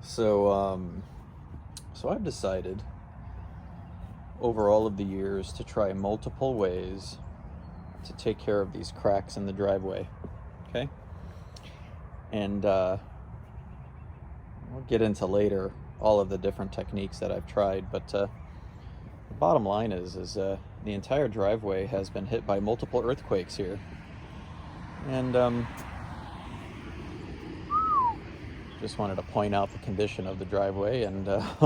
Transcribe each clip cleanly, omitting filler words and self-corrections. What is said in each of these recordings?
So I've decided over all of the years to try multiple ways to take care of these cracks in the driveway. Okay? And we'll get into later all of the different techniques that I've tried, but the bottom line is the entire driveway has been hit by multiple earthquakes here. And just wanted to point out the condition of the driveway, and just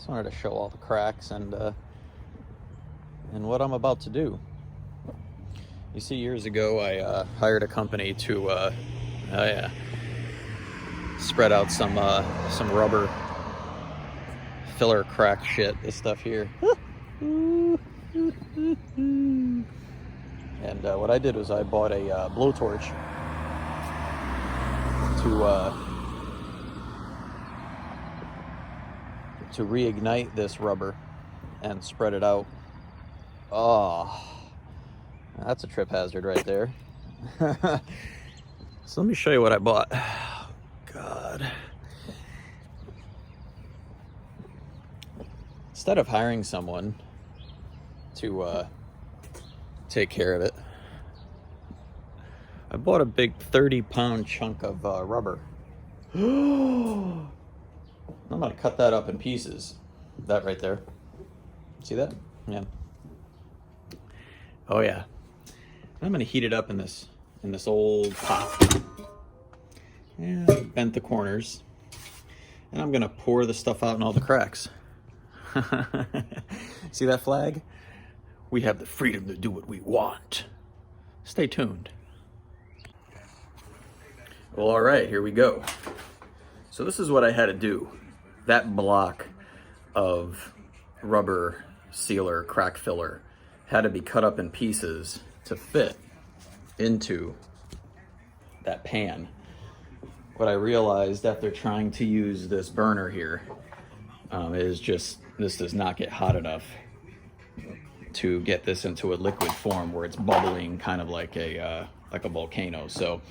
wanted to show all the cracks and what I'm about to do. You see, years ago I hired a company to spread out some rubber filler crack shit. This stuff here. And what I did was I bought a blowtorch to reignite this rubber and spread it out. Oh, that's a trip hazard right there. So let me show you what I bought. Oh, God. Instead of hiring someone to take care of it, I bought a big 30-pound chunk of rubber. I'm gonna cut that up in pieces. That right there. See that? Yeah. Oh yeah. I'm gonna heat it up in this old pot. And bent the corners. And I'm gonna pour the stuff out in all the cracks. See that flag? We have the freedom to do what we want. Stay tuned. Well, all right, here we go. So this is what I had to do. That block of rubber sealer, crack filler, had to be cut up in pieces to fit into that pan. What I realized after trying to use this burner here is just, this does not get hot enough to get this into a liquid form where it's bubbling kind of like a volcano. So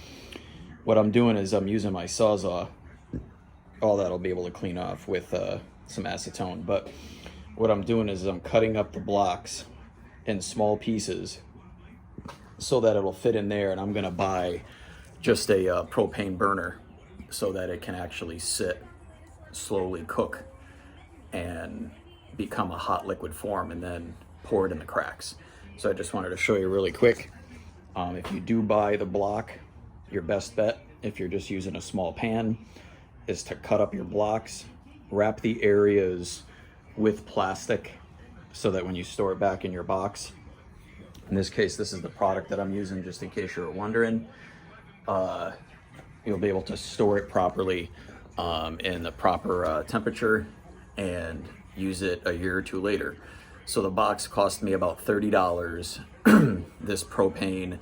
what I'm doing is I'm using my Sawzall. All that'll be able to clean off with some acetone. But what I'm doing is I'm cutting up the blocks in small pieces so that it'll fit in there, and I'm gonna buy just a propane burner so that it can actually sit, slowly cook, and become a hot liquid form, and then pour it in the cracks. So I just wanted to show you really quick. If you do buy the block, your best bet, if you're just using a small pan, is to cut up your blocks, wrap the areas with plastic so that when you store it back in your box, in this case, this is the product that I'm using just in case you're wondering, you'll be able to store it properly in the proper temperature and use it a year or two later. So the box cost me about $30. This propane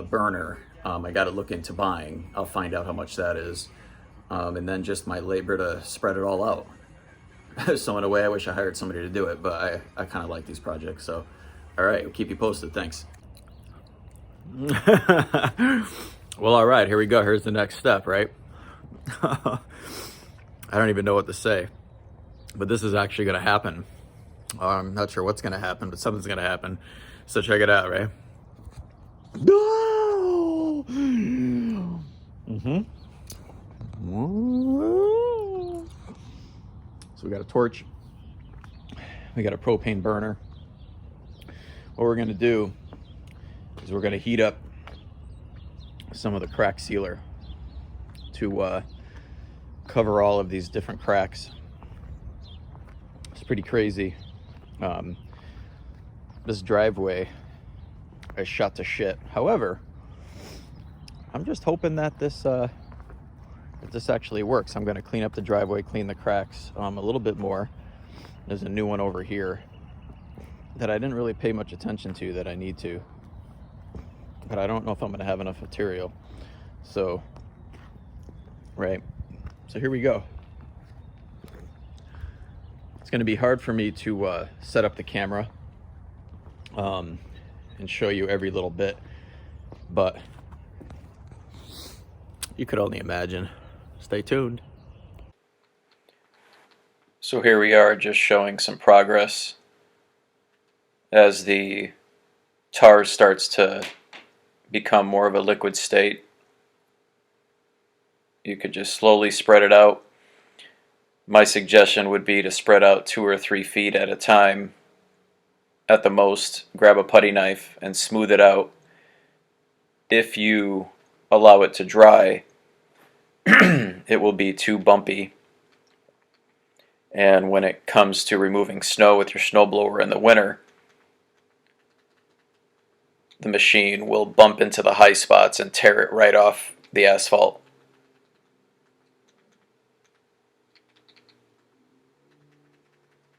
burner, I got to look into buying. I'll find out how much that is. And then just my labor to spread it all out. So in a way, I wish I hired somebody to do it, but I kind of like these projects. So, all right, we'll keep you posted. Thanks. Well, all right, here we go. Here's the next step, right? I don't even know what to say, but this is actually going to happen. I'm not sure what's going to happen, but something's going to happen. So check it out, right? No! Mm-hmm. So we got a torch, we got a propane burner. What we're gonna do is we're gonna heat up some of the crack sealer to cover all of these different cracks. It's pretty crazy. This driveway is shot to shit. However, I'm just hoping that this actually works. I'm going to clean up the driveway, clean the cracks a little bit more. There's a new one over here that I didn't really pay much attention to that I need to, but I don't know if I'm going to have enough material. So, right. So here we go. It's going to be hard for me to set up the camera and show you every little bit, but You could only imagine. Stay tuned. So here we are, just showing some progress as the tar starts to become more of a liquid state. You could just slowly spread it out. My suggestion would be to spread out 2 or 3 feet at a time at the most. Grab a putty knife and smooth it out. If you allow it to dry, it will be too bumpy. And when it comes to removing snow with your snowblower in the winter, the machine will bump into the high spots and tear it right off the asphalt.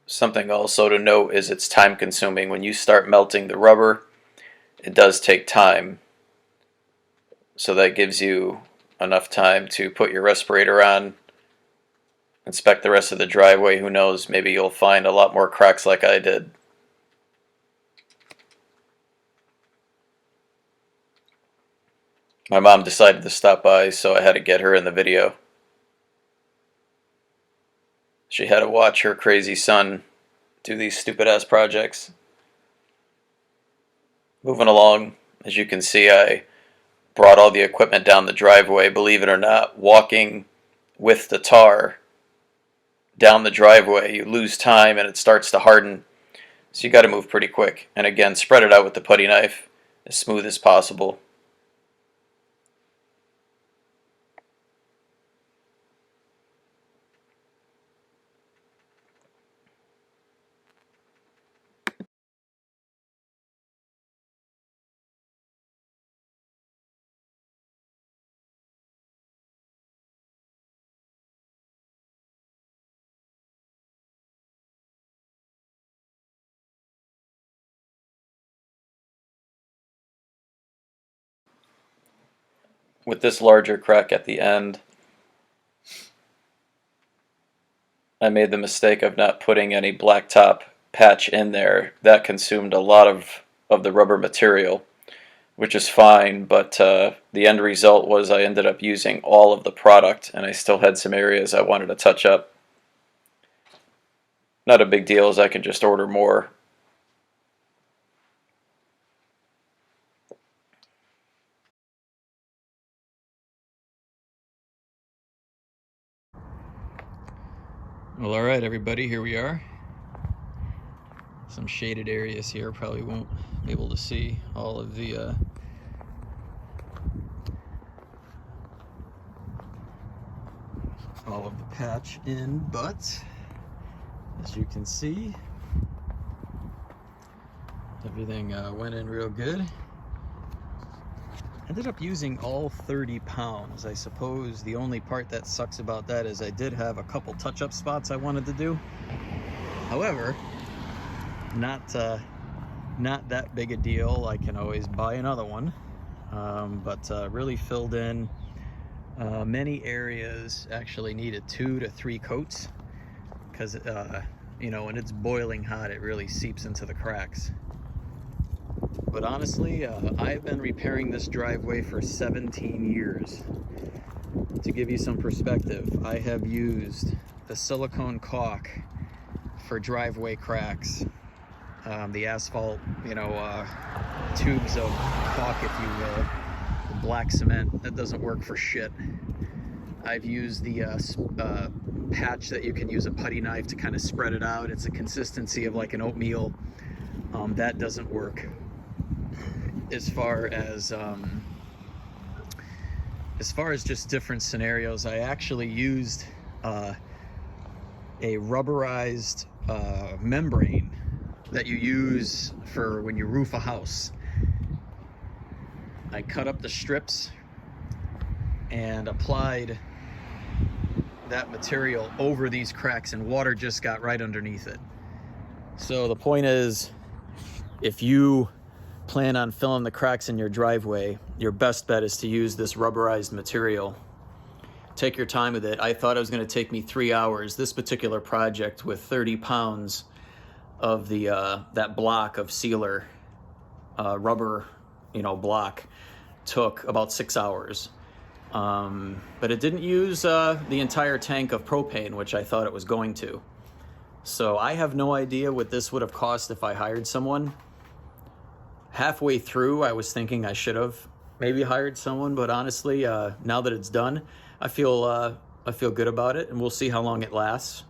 Something also to note is it's time consuming. When you start melting the rubber, it does take time. So that gives you enough time to put your respirator on, inspect the rest of the driveway. Who knows, maybe you'll find a lot more cracks like I did. My mom decided to stop by, so I had to get her in the video. She had to watch her crazy son do these stupid ass projects. Moving along, as you can see, I brought all the equipment down the driveway. Believe it or not, walking with the tar down the driveway, you lose time and it starts to harden. So you got to move pretty quick. And again, spread it out with the putty knife as smooth as possible. With this larger crack at the end, I made the mistake of not putting any blacktop patch in there. That consumed a lot of the rubber material, which is fine, but the end result was I ended up using all of the product, and I still had some areas I wanted to touch up. Not a big deal, as I can just order more. Well, alright everybody, here we are. Some shaded areas here, probably won't be able to see all of the patch in, but as you can see, everything went in real good. Ended up using all 30 pounds. I suppose the only part that sucks about that is I did have a couple touch-up spots I wanted to do. However, not that big a deal. I can always buy another one. But really filled in. Many areas actually needed 2 to 3 coats because you know, when it's boiling hot, it really seeps into the cracks. But honestly, I've been repairing this driveway for 17 years. To give you some perspective, I have used the silicone caulk for driveway cracks, the asphalt, you know, tubes of caulk, if you will, the black cement. That doesn't work for shit. I've used the patch that you can use a putty knife to kind of spread it out. It's a consistency of like an oatmeal. That doesn't work. As far as just different scenarios, I actually used a rubberized membrane that you use for when you roof a house. I cut up the strips and applied that material over these cracks, and water just got right underneath it. So the point is, if you plan on filling the cracks in your driveway, your best bet is to use this rubberized material. Take your time with it. I thought it was going to take me 3 hours. This particular project with 30 pounds of the that block of sealer rubber, you know, block, took about 6 hours. But it didn't use the entire tank of propane, which I thought it was going to. So I have no idea what this would have cost if I hired someone. Halfway through, I was thinking I should have maybe hired someone, but honestly, now that it's done, I feel good about it, and we'll see how long it lasts.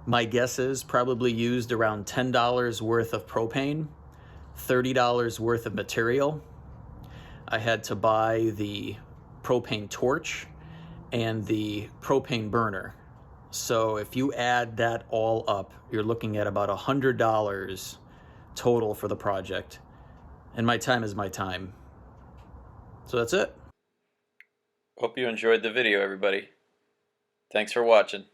My guess is probably used around $10 worth of propane, $30 worth of material. I had to buy the propane torch and the propane burner. So if you add that all up, you're looking at about $100 total for the project. And my time is my time. So that's it. Hope you enjoyed the video, everybody. Thanks for watching.